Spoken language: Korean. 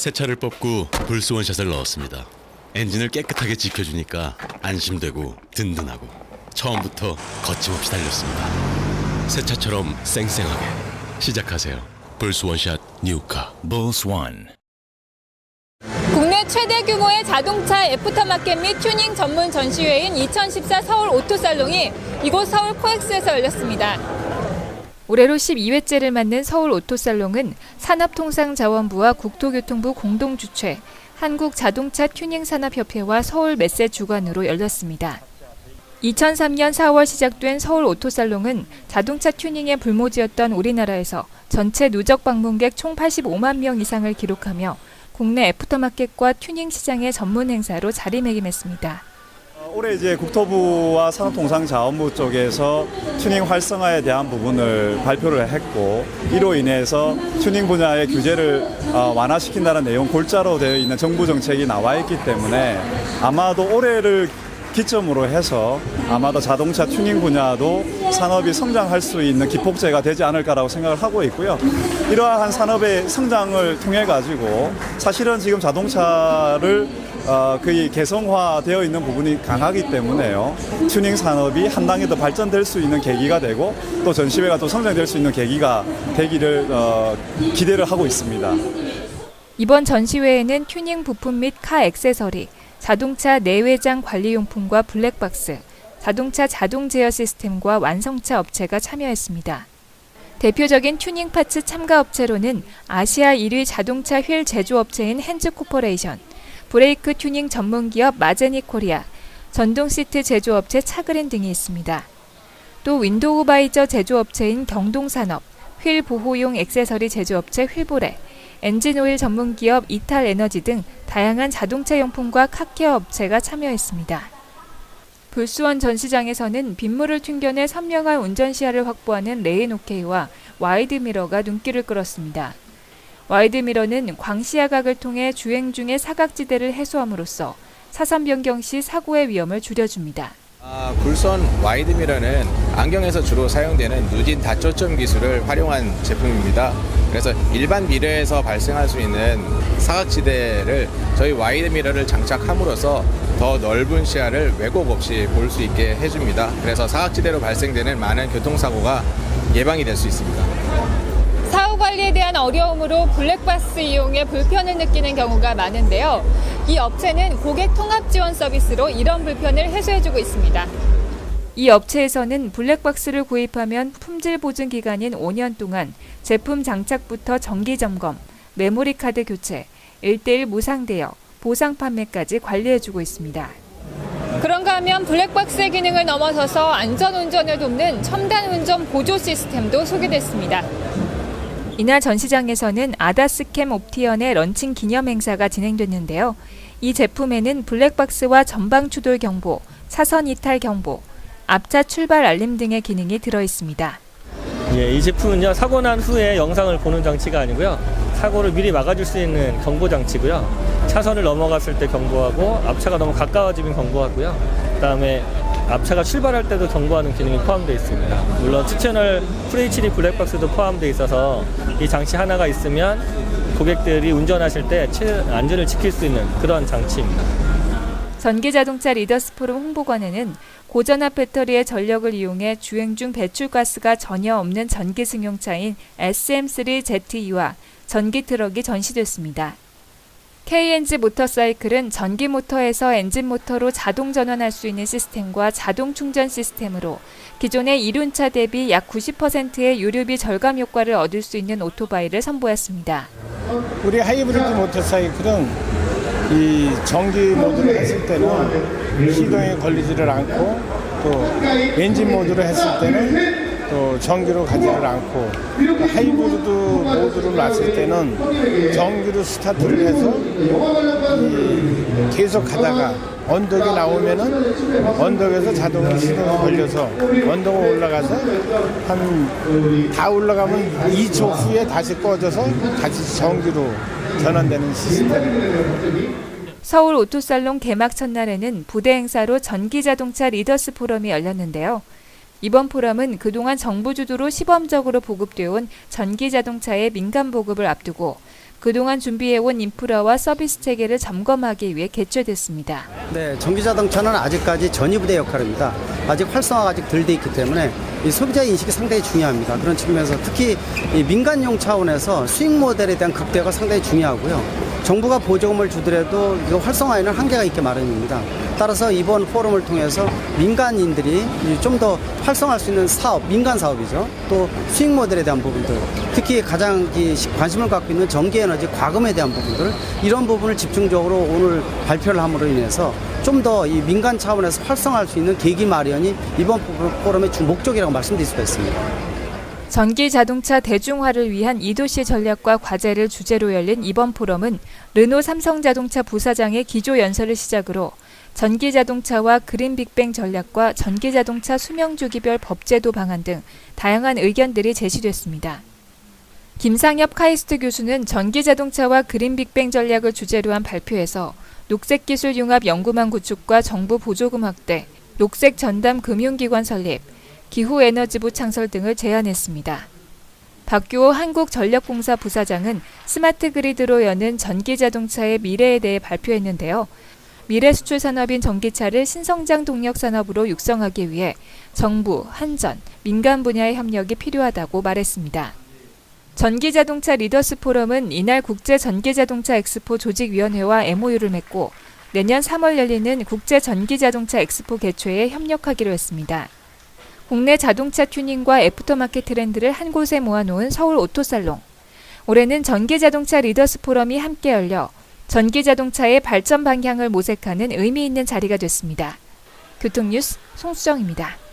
새 차를 뽑고 불스 원샷을 넣었습니다. 엔진을 깨끗하게 지켜주니까 안심되고 든든하고 처음부터 거침없이 달렸습니다. 새 차처럼 쌩쌩하게 시작하세요. 불스 원샷 뉴카 Bulls One. 국내 최대 규모의 자동차 애프터마켓 및 튜닝 전문 전시회인 2014 서울 오토살롱이 이곳 서울 코엑스에서 열렸습니다. 올해로 12회째를 맞는 서울 오토살롱은 산업통상자원부와 국토교통부 공동 주최, 한국자동차 튜닝산업협회와 서울 메세 주관으로 열렸습니다. 2003년 4월 시작된 서울 오토살롱은 자동차 튜닝의 불모지였던 우리나라에서 전체 누적 방문객 총 85만 명 이상을 기록하며 국내 애프터마켓과 튜닝 시장의 전문 행사로 자리매김했습니다. 올해 이제 국토부와 산업통상자원부 쪽에서 튜닝 활성화에 대한 부분을 발표를 했고, 이로 인해서 튜닝 분야의 규제를 완화시킨다는 내용 골자로 되어 있는 정부 정책이 나와 있기 때문에 아마도 올해를 기점으로 해서 아마도 자동차 튜닝 분야도 산업이 성장할 수 있는 기폭제가 되지 않을까라고 생각을 하고 있고요. 이러한 산업의 성장을 통해 가지고 사실은 지금 자동차를 거의 개성화되어 있는 부분이 강하기 때문에요. 튜닝 산업이 한 단계 더 발전될 수 있는 계기가 되고 또 전시회가 또 성장될 수 있는 계기가 되기를 기대를 하고 있습니다. 이번 전시회에는 튜닝 부품 및 카 액세서리, 자동차 내외장 관리용품과 블랙박스, 자동차 자동 제어 시스템과 완성차 업체가 참여했습니다. 대표적인 튜닝 파츠 참가 업체로는 아시아 1위 자동차 휠 제조업체인 핸즈 코퍼레이션, 브레이크 튜닝 전문기업 마제니 코리아, 전동 시트 제조업체 차그린 등이 있습니다. 또 윈도우 바이저 제조업체인 경동산업, 휠 보호용 액세서리 제조업체 휠보레, 엔진오일 전문기업 이탈에너지 등 다양한 자동차 용품과 카케어 업체가 참여했습니다. 불스원 전시장에서는 빗물을 튕겨내 선명한 운전 시야를 확보하는 레인 오케이와 와이드미러가 눈길을 끌었습니다. 와이드미러는 광시야각을 통해 주행 중의 사각지대를 해소함으로써 차선 변경 시 사고의 위험을 줄여줍니다. 불선 와이드미러는 안경에서 주로 사용되는 누진 다초점 기술을 활용한 제품입니다. 그래서 일반 미러에서 발생할 수 있는 사각지대를 저희 와이드미러를 장착함으로써 더 넓은 시야를 왜곡 없이 볼 수 있게 해줍니다. 그래서 사각지대로 발생되는 많은 교통사고가 예방이 될 수 있습니다. 사후 관리에 대한 어려움으로 블랙박스 이용에 불편을 느끼는 경우가 많은데요. 이 업체는 고객 통합 지원 서비스로 이런 불편을 해소해주고 있습니다. 이 업체에서는 블랙박스를 구입하면 품질 보증 기간인 5년 동안 제품 장착부터 정기 점검, 메모리 카드 교체, 1:1 무상 대여, 보상 판매까지 관리해주고 있습니다. 그런가 하면 블랙박스의 기능을 넘어서서 안전 운전을 돕는 첨단 운전 보조 시스템도 소개됐습니다. 이날 전시장에서는 아다스캠 옵티언의 런칭 기념 행사가 진행됐는데요. 이 제품에는 블랙박스와 전방 추돌 경보, 차선 이탈 경보, 앞차 출발 알림 등의 기능이 들어있습니다. 이 제품은요, 사고 난 후에 영상을 보는 장치가 아니고요, 사고를 미리 막아줄 수 있는 경보 장치고요. 차선을 넘어갔을 때 경보하고 앞차가 너무 가까워지면 경보하고요. 그다음에 앞차가 출발할 때도 경고하는 기능이 포함되어 있습니다. 물론 7채널 FHD 블랙박스도 포함되어 있어서 이 장치 하나가 있으면 고객들이 운전하실 때 안전을 지킬 수 있는 그런 장치입니다. 전기자동차 리더스 포럼 홍보관에는 고전압 배터리의 전력을 이용해 주행 중 배출가스가 전혀 없는 전기 승용차인 SM3ZE와 전기 트럭이 전시됐습니다. KNG 모터사이클은 전기 모터에서 엔진 모터로 자동 전환할 수 있는 시스템과 자동 충전 시스템으로 기존의 이륜차 대비 약 90%의 유류비 절감 효과를 얻을 수 있는 오토바이를 선보였습니다. 우리 하이브리드 모터사이클은 이 전기 모드로 했을 때는 시동에 걸리지를 않고, 또 엔진 모드로 했을 때는 또 전기로 가지를 않고, 하이브리드 모드로 놨을 때는 전기로 스타트를 해서 계속 가다가 언덕이 나오면은 언덕에서 자동으로 시동이 걸려서 언덕을 올라가서 다 올라가면 2초 후에 다시 꺼져서 다시 전기로 전환되는 시스템입니다. 서울 오토살롱 개막 첫날에는 부대 행사로 전기자동차 리더스 포럼이 열렸는데요. 이번 포럼은 그동안 정부 주도로 시범적으로 보급되어 온 전기자동차의 민간 보급을 앞두고 그동안 준비해온 인프라와 서비스 체계를 점검하기 위해 개최됐습니다. 네, 전기자동차는 아직까지 전위부대 역할입니다. 아직 활성화가 아직 덜 돼 있기 때문에 이 소비자 인식이 상당히 중요합니다. 그런 측면에서 특히 이 민간용 차원에서 수익 모델에 대한 극대화가 상당히 중요하고요. 정부가 보조금을 주더라도 이 활성화에는 한계가 있게 마련입니다. 따라서 이번 포럼을 통해서 민간인들이 좀 더 활성화할 수 있는 사업, 민간 사업이죠. 또 수익 모델에 대한 부분들, 특히 가장 관심을 갖고 있는 전기에너지 과금에 대한 부분들, 이런 부분을 집중적으로 오늘 발표를 함으로 인해서 좀 더 이 민간 차원에서 활성화할 수 있는 계기 마련이 이번 포럼의 주 목적이라고 말씀드릴 수가 있습니다. 전기 자동차 대중화를 위한 2도시 전략과 과제를 주제로 열린 이번 포럼은 르노 삼성자동차 부사장의 기조 연설을 시작으로 전기 자동차와 그린 빅뱅 전략과 전기 자동차 수명 주기별 법제도 방안 등 다양한 의견들이 제시됐습니다. 김상엽 카이스트 교수는 전기 자동차와 그린 빅뱅 전략을 주제로 한 발표에서 녹색 기술 융합 연구망 구축과 정부 보조금 확대, 녹색 전담 금융기관 설립, 기후에너지부 창설 등을 제안했습니다. 박규호 한국전력공사 부사장은 스마트 그리드로 여는 전기자동차의 미래에 대해 발표했는데요. 미래 수출 산업인 전기차를 신성장 동력 산업으로 육성하기 위해 정부, 한전, 민간 분야의 협력이 필요하다고 말했습니다. 전기자동차 리더스 포럼은 이날 국제전기자동차 엑스포 조직위원회와 MOU를 맺고 내년 3월 열리는 국제전기자동차 엑스포 개최에 협력하기로 했습니다. 국내 자동차 튜닝과 애프터마켓 트렌드를 한 곳에 모아놓은 서울 오토살롱. 올해는 전기자동차 리더스 포럼이 함께 열려 전기자동차의 발전 방향을 모색하는 의미 있는 자리가 됐습니다. 교통뉴스 송수정입니다.